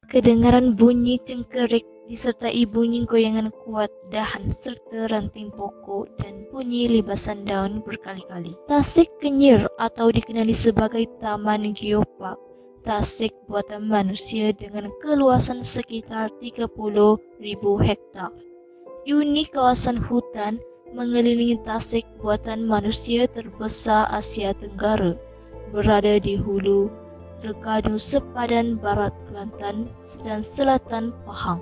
Kedengaran bunyi cengkerik disertai bunyi goyangan kuat dahan serta ranting pokok dan bunyi libasan daun berkali-kali. Tasik Kenyir atau dikenali sebagai Taman Geopark Tasik buatan manusia dengan keluasan sekitar 30,000 hektar. Unit kawasan hutan mengelilingi Tasik buatan manusia terbesar Asia Tenggara, berada di hulu Terkadu sepadan barat Kelantan dan selatan Pahang.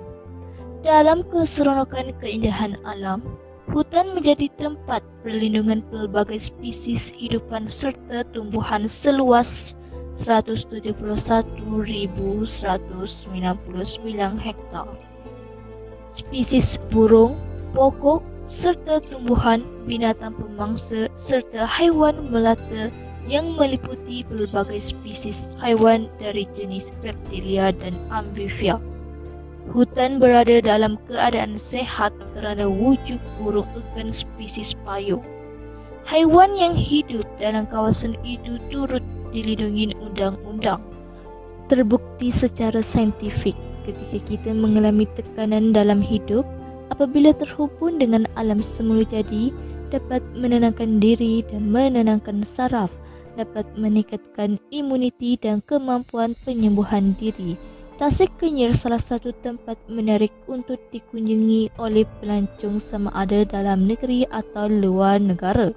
Dalam keseronokan keindahan alam, hutan menjadi tempat perlindungan pelbagai spesies hidupan serta tumbuhan seluas 171,199 hektar. Spesies burung, pokok serta tumbuhan, binatang pemangsa serta haiwan melata yang meliputi pelbagai spesies haiwan dari jenis reptilia dan amfibia. Hutan berada dalam keadaan sehat kerana wujud burung egan spesies payung. Haiwan yang hidup dalam kawasan itu turut dilindungi undang-undang. Terbukti secara saintifik ketika kita mengalami tekanan dalam hidup, apabila terhubung dengan alam semula jadi, dapat menenangkan diri dan menenangkan saraf, dapat meningkatkan imuniti dan kemampuan penyembuhan diri. Tasik Kenyir salah satu tempat menarik untuk dikunjungi oleh pelancong sama ada dalam negeri atau luar negara.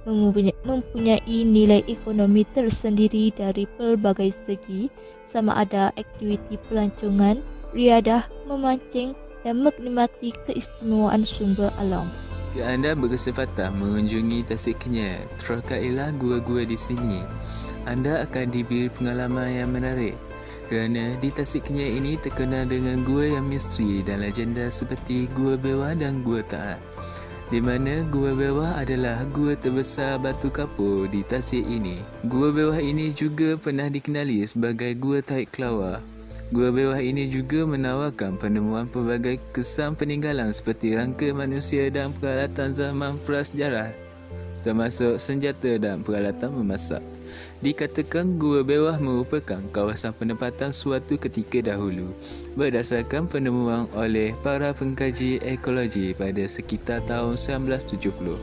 Mempunyai nilai ekonomi tersendiri dari pelbagai segi, sama ada aktiviti pelancongan, riadah, memancing dan menikmati keistimewaan sumber alam. Jika anda berkesempatan mengunjungi Tasik Kenyir, terkailah gua-gua di sini. Anda akan diberi pengalaman yang menarik kerana di Tasik Kenyir ini terkenal dengan gua yang misteri dan legenda seperti Gua Bewah dan Gua Taat, di mana Gua Bewah adalah gua terbesar batu kapur di Tasik ini. Gua Bewah ini juga pernah dikenali sebagai Gua Tarik Kelawar. Gua Bewah ini juga menawarkan penemuan pelbagai kesan peninggalan seperti rangka manusia dan peralatan zaman prasejarah, termasuk senjata dan peralatan memasak. Dikatakan Gua Bewah merupakan kawasan penempatan suatu ketika dahulu berdasarkan penemuan oleh para pengkaji ekologi pada sekitar tahun 1970.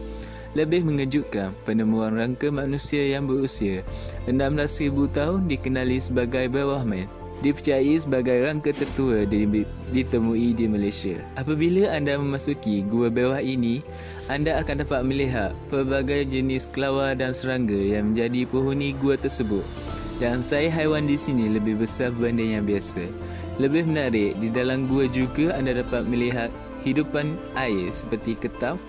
Lebih mengejutkan, penemuan rangka manusia yang berusia 16,000 tahun dikenali sebagai Bewah Man dipercayai sebagai rangka tertua ditemui di Malaysia. Apabila anda memasuki Gua Bewah ini, anda akan dapat melihat pelbagai jenis kelawar dan serangga yang menjadi penghuni gua tersebut. Dan saiz haiwan di sini lebih besar berbanding yang biasa. Lebih menarik, di dalam gua juga anda dapat melihat hidupan air seperti ketam.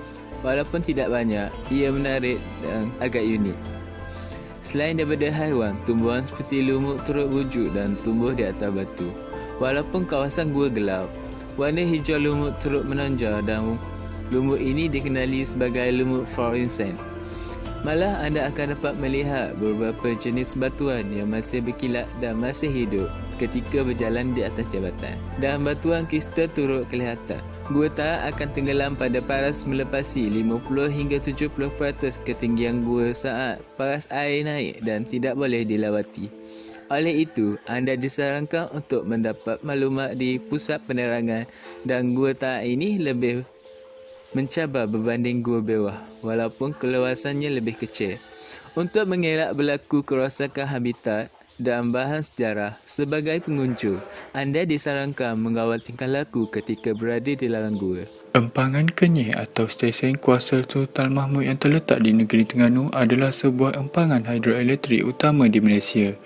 Walaupun tidak banyak, ia menarik dan agak unik. Selain daripada haiwan, tumbuhan seperti lumut turut wujud dan tumbuh di atas batu. Walaupun kawasan gua gelap, warna hijau lumut turut menonjol dan lumut ini dikenali sebagai lumut fluorescent. Malah anda akan dapat melihat beberapa jenis batuan yang masih berkilat dan masih hidup ketika berjalan di atas jabatan. Dan batuan kristal turut kelihatan. Gua Taat akan tenggelam pada paras melepasi 50 hingga 70% ketinggian gua saat paras air naik dan tidak boleh dilawati. Oleh itu, anda disarankan untuk mendapat maklumat di pusat penerangan dan Gua Taat ini lebih mencabar berbanding Gua Bewah walaupun keluasannya lebih kecil. Untuk mengelak berlaku kerosakan habitat dan bahan sejarah, sebagai pengunjung, anda disarankan mengawal tingkah laku ketika berada di dalam gua. Empangan Kenyir atau stesen kuasa Sultan Mahmud yang terletak di negeri Terengganu adalah sebuah empangan hidroelektrik utama di Malaysia.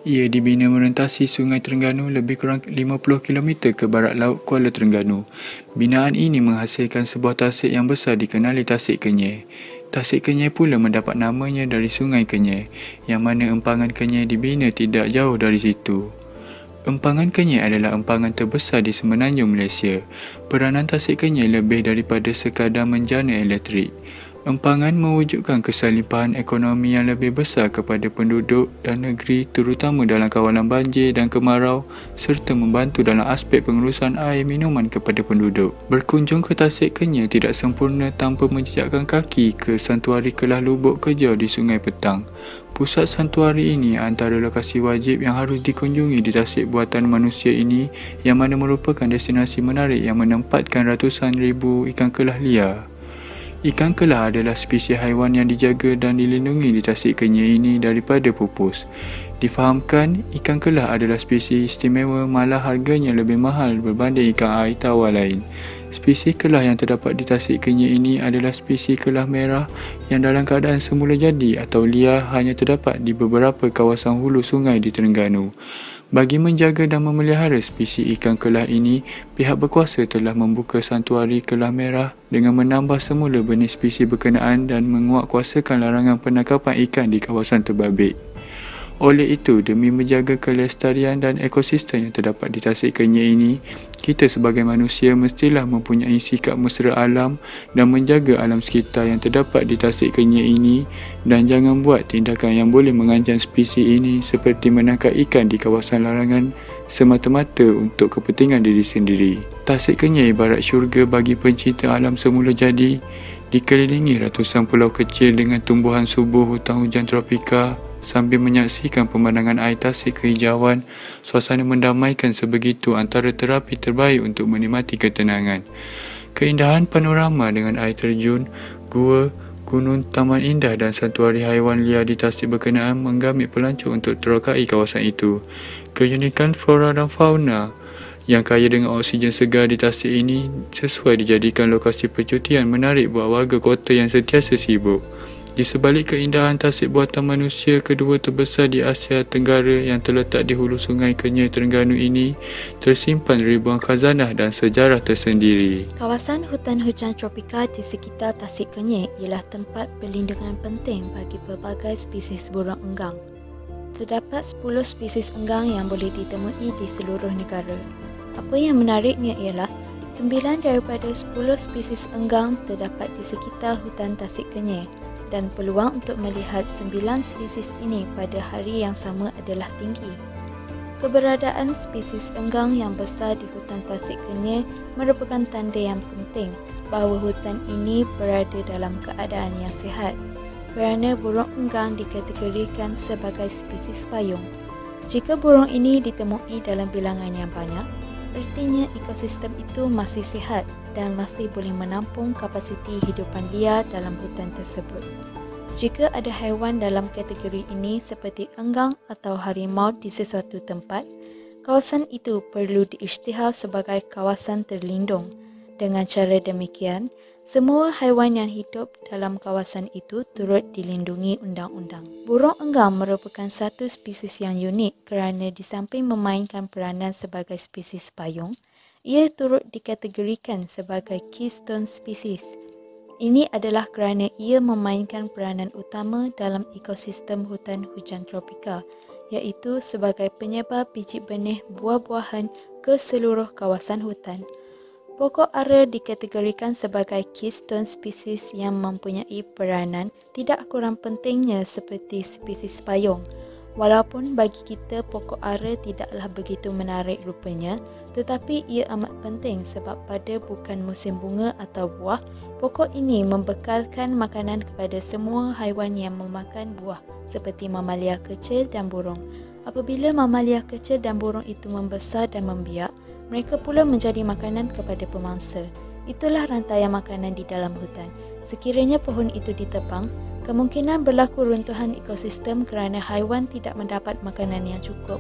Ia dibina merentasi Sungai Terengganu lebih kurang 50 km ke barat laut Kuala Terengganu. Binaan ini menghasilkan sebuah tasik yang besar dikenali Tasik Kenyir. Tasik Kenyir pula mendapat namanya dari Sungai Kenyir, yang mana empangan Kenyir dibina tidak jauh dari situ. Empangan Kenyir adalah empangan terbesar di semenanjung Malaysia. Peranan Tasik Kenyir lebih daripada sekadar menjana elektrik. Empangan mewujudkan kesalimpahan ekonomi yang lebih besar kepada penduduk dan negeri terutama dalam kawalan banjir dan kemarau serta membantu dalam aspek pengurusan air minuman kepada penduduk. Berkunjung ke Tasik Kenyir tidak sempurna tanpa menjejakkan kaki ke Santuari Kelah Lubuk Kejau di Sungai Petang. Pusat santuari ini antara lokasi wajib yang harus dikunjungi di Tasik buatan manusia ini yang mana merupakan destinasi menarik yang menempatkan ratusan ribu ikan kelah liar. Ikan kelah adalah spesies haiwan yang dijaga dan dilindungi di Tasik Kenyir ini daripada pupus. Difahamkan, ikan kelah adalah spesies istimewa malah harganya lebih mahal berbanding ikan air tawar lain. Spesies kelah yang terdapat di Tasik Kenyir ini adalah spesies kelah merah yang dalam keadaan semula jadi atau liar hanya terdapat di beberapa kawasan hulu sungai di Terengganu. Bagi menjaga dan memelihara spesies ikan kelah ini, pihak berkuasa telah membuka santuari kelah merah dengan menambah semula benih spesies berkenaan dan menguatkuasakan larangan penangkapan ikan di kawasan terbabit. Oleh itu, demi menjaga kelestarian dan ekosistem yang terdapat di Tasik Kenyir ini, kita sebagai manusia mestilah mempunyai sikap mesra alam dan menjaga alam sekitar yang terdapat di Tasik Kenyir ini dan jangan buat tindakan yang boleh mengancam spesies ini seperti menangkap ikan di kawasan larangan semata-mata untuk kepentingan diri sendiri. Tasik Kenyir ibarat syurga bagi pencinta alam semula jadi, dikelilingi ratusan pulau kecil dengan tumbuhan subur hutan hujan tropika. Sambil menyaksikan pemandangan air tasik kehijauan, suasana mendamaikan sebegitu antara terapi terbaik untuk menikmati ketenangan. Keindahan panorama dengan air terjun, gua, gunung, taman indah dan santuari haiwan liar di Tasik berkenaan menggamit pelancong untuk terokai kawasan itu. Keunikan flora dan fauna yang kaya dengan oksigen segar di Tasik ini sesuai dijadikan lokasi percutian menarik buat warga kota yang sentiasa sibuk. Di sebalik keindahan Tasik buatan manusia kedua terbesar di Asia Tenggara yang terletak di hulu sungai Kenyir Terengganu ini, tersimpan ribuan khazanah dan sejarah tersendiri. Kawasan hutan hujan tropika di sekitar Tasik Kenyir ialah tempat perlindungan penting bagi pelbagai spesies burung enggang. Terdapat 10 spesies enggang yang boleh ditemui di seluruh negara. Apa yang menariknya ialah 9 daripada 10 spesies enggang terdapat di sekitar hutan Tasik Kenyir. Dan peluang untuk melihat 9 spesies ini pada hari yang sama adalah tinggi. Keberadaan spesies enggang yang besar di hutan Tasik Kenyir merupakan tanda yang penting bahawa hutan ini berada dalam keadaan yang sihat kerana burung enggang dikategorikan sebagai spesies payung. Jika burung ini ditemui dalam bilangan yang banyak, artinya ekosistem itu masih sihat dan masih boleh menampung kapasiti hidupan liar dalam hutan tersebut. Jika ada haiwan dalam kategori ini seperti enggang atau harimau di sesuatu tempat, kawasan itu perlu diisytihar sebagai kawasan terlindung. Dengan cara demikian, semua haiwan yang hidup dalam kawasan itu turut dilindungi undang-undang. Burung enggang merupakan satu spesies yang unik kerana di samping memainkan peranan sebagai spesies payung, ia turut dikategorikan sebagai keystone species. Ini adalah kerana ia memainkan peranan utama dalam ekosistem hutan hujan tropika, iaitu sebagai penyebar biji benih buah-buahan ke seluruh kawasan hutan. Pokok ara dikategorikan sebagai keystone species yang mempunyai peranan tidak kurang pentingnya seperti spesies payung. Walaupun bagi kita pokok ara tidaklah begitu menarik rupanya, tetapi ia amat penting sebab pada bukan musim bunga atau buah, pokok ini membekalkan makanan kepada semua haiwan yang memakan buah seperti mamalia kecil dan burung. Apabila mamalia kecil dan burung itu membesar dan membiak, mereka pula menjadi makanan kepada pemangsa. Itulah rantaian makanan di dalam hutan. Sekiranya pohon itu ditebang, kemungkinan berlaku runtuhan ekosistem kerana haiwan tidak mendapat makanan yang cukup.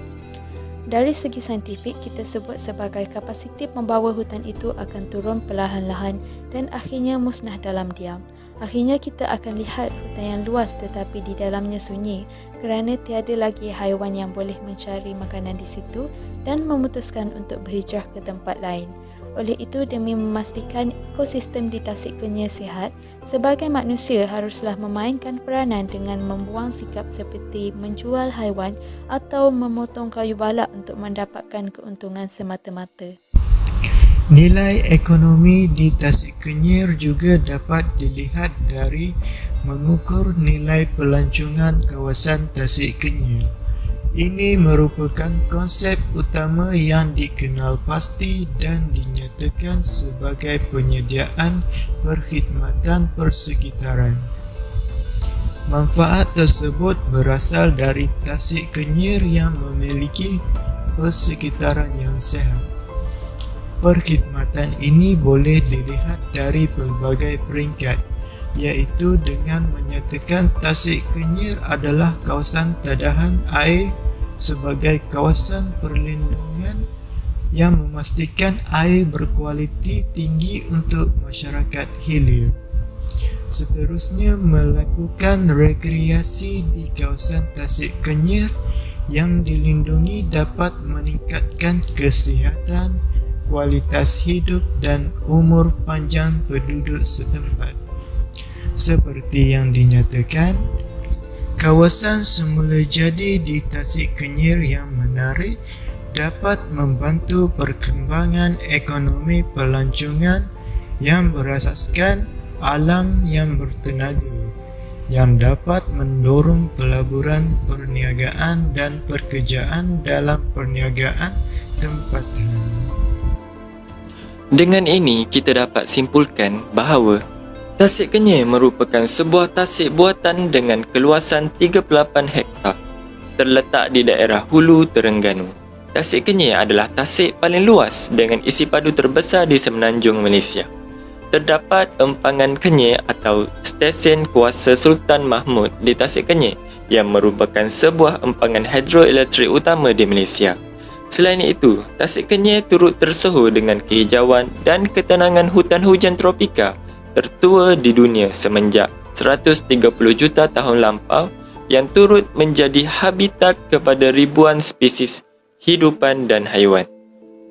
Dari segi saintifik, kita sebut sebagai kapasiti membawa hutan itu akan turun perlahan-lahan dan akhirnya musnah dalam diam. Akhirnya kita akan lihat hutan yang luas tetapi di dalamnya sunyi kerana tiada lagi haiwan yang boleh mencari makanan di situ dan memutuskan untuk berhijrah ke tempat lain. Oleh itu, demi memastikan ekosistem di Tasik Kenyir sihat, sebagai manusia haruslah memainkan peranan dengan membuang sikap seperti menjual haiwan atau memotong kayu balak untuk mendapatkan keuntungan semata-mata. Nilai ekonomi di Tasik Kenyir juga dapat dilihat dari mengukur nilai pelancongan kawasan Tasik Kenyir. Ini merupakan konsep utama yang dikenal pasti dan dinyatakan sebagai penyediaan perkhidmatan persekitaran. Manfaat tersebut berasal dari Tasik Kenyir yang memiliki persekitaran yang sehat. Perkhidmatan ini boleh dilihat dari pelbagai peringkat, iaitu dengan menyatakan Tasik Kenyir adalah kawasan tadahan air sebagai kawasan perlindungan yang memastikan air berkualiti tinggi untuk masyarakat hilir. Seterusnya, melakukan rekreasi di kawasan Tasik Kenyir yang dilindungi dapat meningkatkan kesihatan, kualitas hidup dan umur panjang penduduk setempat. Seperti yang dinyatakan, kawasan semula jadi di Tasik Kenyir yang menarik dapat membantu perkembangan ekonomi pelancongan yang berasaskan alam yang bertenaga, yang dapat mendorong pelaburan perniagaan dan pekerjaan dalam perniagaan tempatan. Dengan ini, kita dapat simpulkan bahawa Tasik Kenyir merupakan sebuah tasik buatan dengan keluasan 38 hektar. Terletak di daerah Hulu, Terengganu. Tasik Kenyir adalah tasik paling luas dengan isi padu terbesar di semenanjung Malaysia. Terdapat empangan Kenyir atau stesen kuasa Sultan Mahmud di Tasik Kenyir yang merupakan sebuah empangan hidroelektrik utama di Malaysia. Selain itu, Tasik Kenyir turut tersohor dengan kehijauan dan ketenangan hutan hujan tropika tertua di dunia semenjak 130 juta tahun lampau yang turut menjadi habitat kepada ribuan spesies hidupan dan haiwan.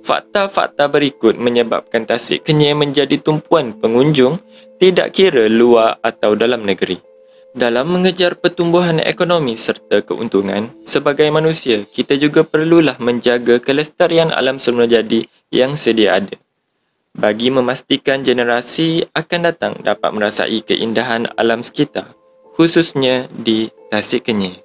Fakta-fakta berikut menyebabkan Tasik Kenyir menjadi tumpuan pengunjung tidak kira luar atau dalam negeri. Dalam mengejar pertumbuhan ekonomi serta keuntungan, sebagai manusia, kita juga perlulah menjaga kelestarian alam semula jadi yang sedia ada, bagi memastikan generasi akan datang dapat merasai keindahan alam sekitar, khususnya di Tasik Kenyir.